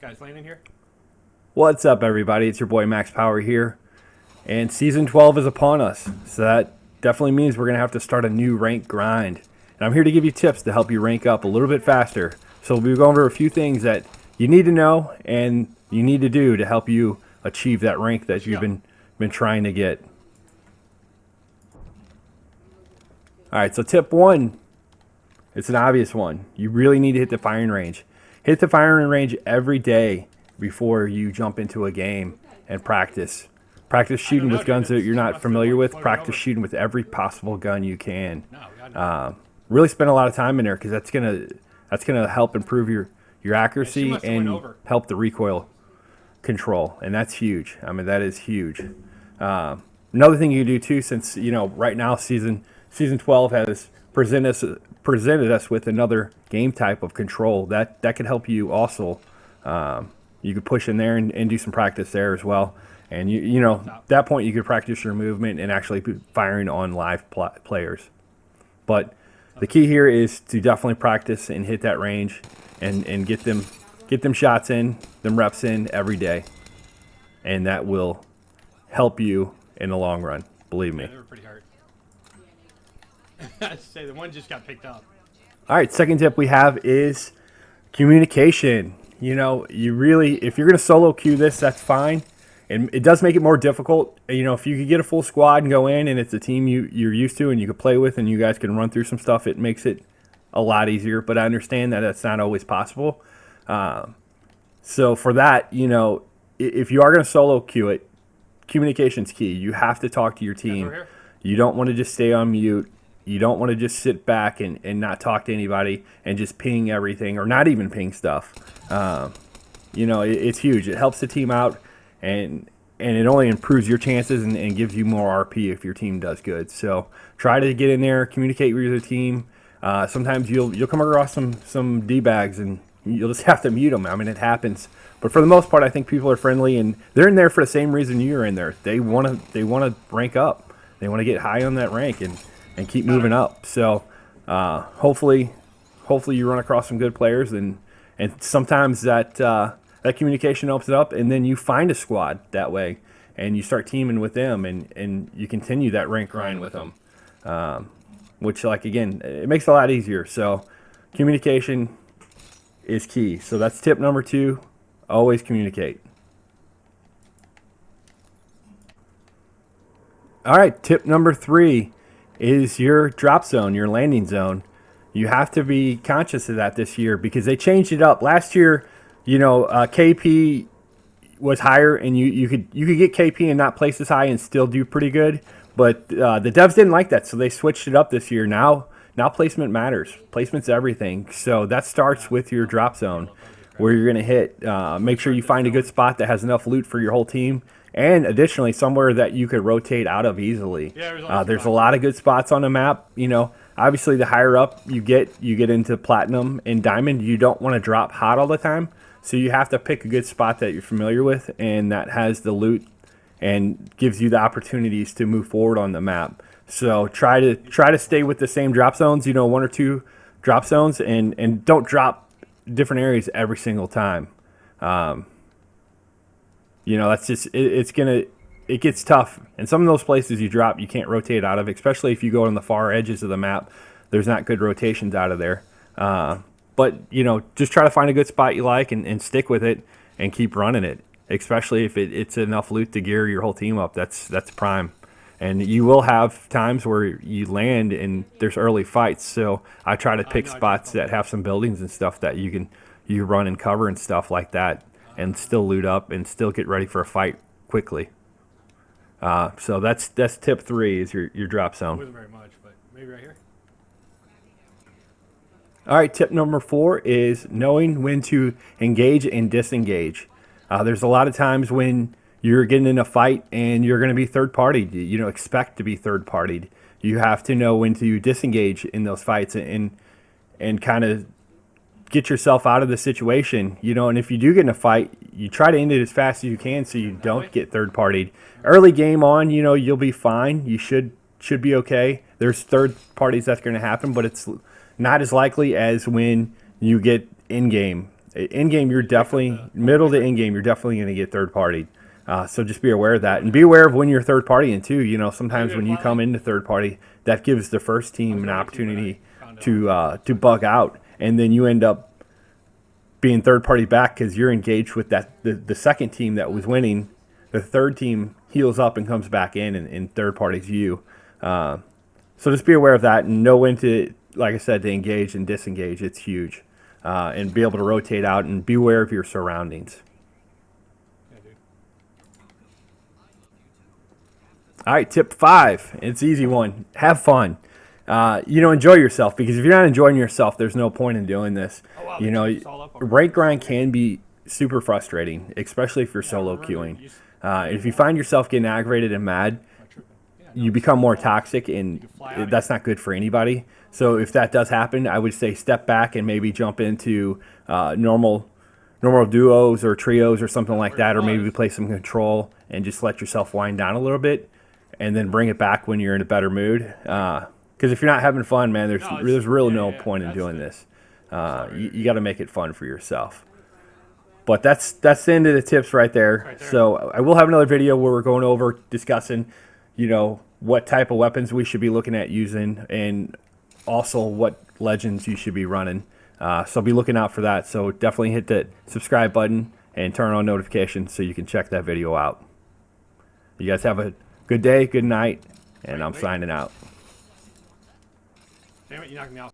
Guys landing here? What's up, everybody? It's your boy Max Power here, and Season 12 is upon us, so that definitely means we're going to have to start a new rank grind. And I'm here to give you tips to help you rank up a little bit faster. So we'll be going over a few things that you need to know and you need to do to help you achieve that rank that you've been trying to get. All right, so tip one, it's an obvious one. You really need to hit the firing range. Hit the firing range every day before you jump into a game and practice. Practice shooting with guns that you're not familiar with. Practice shooting with every possible gun you can. Really spend a lot of time in there because that's gonna help improve your accuracy and help the recoil control, and that's huge. I mean, that is huge. Another thing you can do too, since right now season 12 has presented us with another game type of control that could help you also. You could push in there and do some practice there as well. And at that point you could practice your movement and actually be firing on live players. But the key here is to definitely practice and hit that range and get them shots in, them reps in every day. And that will help you in the long run, believe me. Yeah, they were pretty hard. I'd say the one just got picked up. All right, second tip we have is communication. You really, if you're going to solo queue this, that's fine. And it does make it more difficult. If you could get a full squad and go in and it's a team you're used to and you can play with and you guys can run through some stuff, it makes it a lot easier. But I understand that that's not always possible. So for that, if you are going to solo queue it, communication's key. You have to talk to your team. You don't want to just stay on mute. You don't want to just sit back and not talk to anybody and just ping everything or not even ping stuff. It's huge. It helps the team out, and it only improves your chances and gives you more RP if your team does good. So try to get in there, communicate with your team. Sometimes you'll come across some D-bags and you'll just have to mute them. I mean, it happens. But for the most part, I think people are friendly and they're in there for the same reason you're in there. They want to rank up. They want to get high on that rank and keep moving up. So hopefully you run across some good players and sometimes that communication opens it up and then you find a squad that way and you start teaming with them and you continue that rank grind with them, which again, it makes it a lot easier. So communication is key. So that's tip number 2, always communicate. All right, tip number 3 is your drop zone, your landing zone. You have to be conscious of that this year because they changed it up. Last year, KP was higher and you could get KP and not place as high and still do pretty good. But the devs didn't like that, so they switched it up this year. Now placement matters. Placement's everything. So that starts with your drop zone where you're going to hit. Make sure you find a good spot that has enough loot for your whole team. And additionally, somewhere that you could rotate out of easily. There's a lot of good spots on the map. Obviously, the higher up you get into platinum and diamond. You don't want to drop hot all the time, so you have to pick a good spot that you're familiar with and that has the loot and gives you the opportunities to move forward on the map. So try to stay with the same drop zones. 1 or 2 drop zones, and don't drop different areas every single time. That's just it gets tough. And some of those places you drop, you can't rotate out of, especially if you go on the far edges of the map. There's not good rotations out of there. But just try to find a good spot you like and stick with it and keep running it, especially if it's enough loot to gear your whole team up. That's prime. And you will have times where you land and there's early fights. So I try to pick spots that have some buildings and stuff that you run and cover and stuff like that, and still loot up and still get ready for a fight quickly. So that's tip 3 is your drop zone. Wasn't very much, but maybe right here. All right, tip number 4 is knowing when to engage and disengage. There's a lot of times when you're getting in a fight and you're going to be third-partied. Expect to be third-partied. You have to know when to disengage in those fights and kind of get yourself out of the situation. And if you do get in a fight, you try to end it as fast as you can so you don't get third-partied. Early game on, you'll be fine. You should be okay. There's third parties that's going to happen, but it's not as likely as when you get in-game. In game, you're definitely middle to in game. You're definitely going to get third party. So just be aware of that, and be aware of when you're third partying too. You know, sometimes when you come into third party, that gives the first team an opportunity to bug out, and then you end up being third party back because you're engaged with the second team that was winning. The third team heals up and comes back in third party's you. So just be aware of that and know when to, like I said, to engage and disengage. It's huge. And be able to rotate out and be aware of your surroundings. Yeah, dude. All right, tip 5. It's an easy one. Have fun. Enjoy yourself, because if you're not enjoying yourself, there's no point in doing this. Oh, wow, Rank grind can be super frustrating, especially if you're solo queuing. If you find yourself getting aggravated and mad, you become more toxic, and that's not good for anybody. So if that does happen, I would say step back and maybe jump into normal duos or trios or something like that, or maybe play some control and just let yourself wind down a little bit, and then bring it back when you're in a better mood. Because if you're not having fun, man, there's really no point in doing this. You got to make it fun for yourself. But that's the end of the tips right there. So I will have another video where we're going over discussing, what type of weapons we should be looking at using, and also what legends you should be running. So be looking out for that. So definitely hit that subscribe button and turn on notifications so you can check that video out. You guys have a good day, good night, and I'm signing out. Damn it, you knocked me off.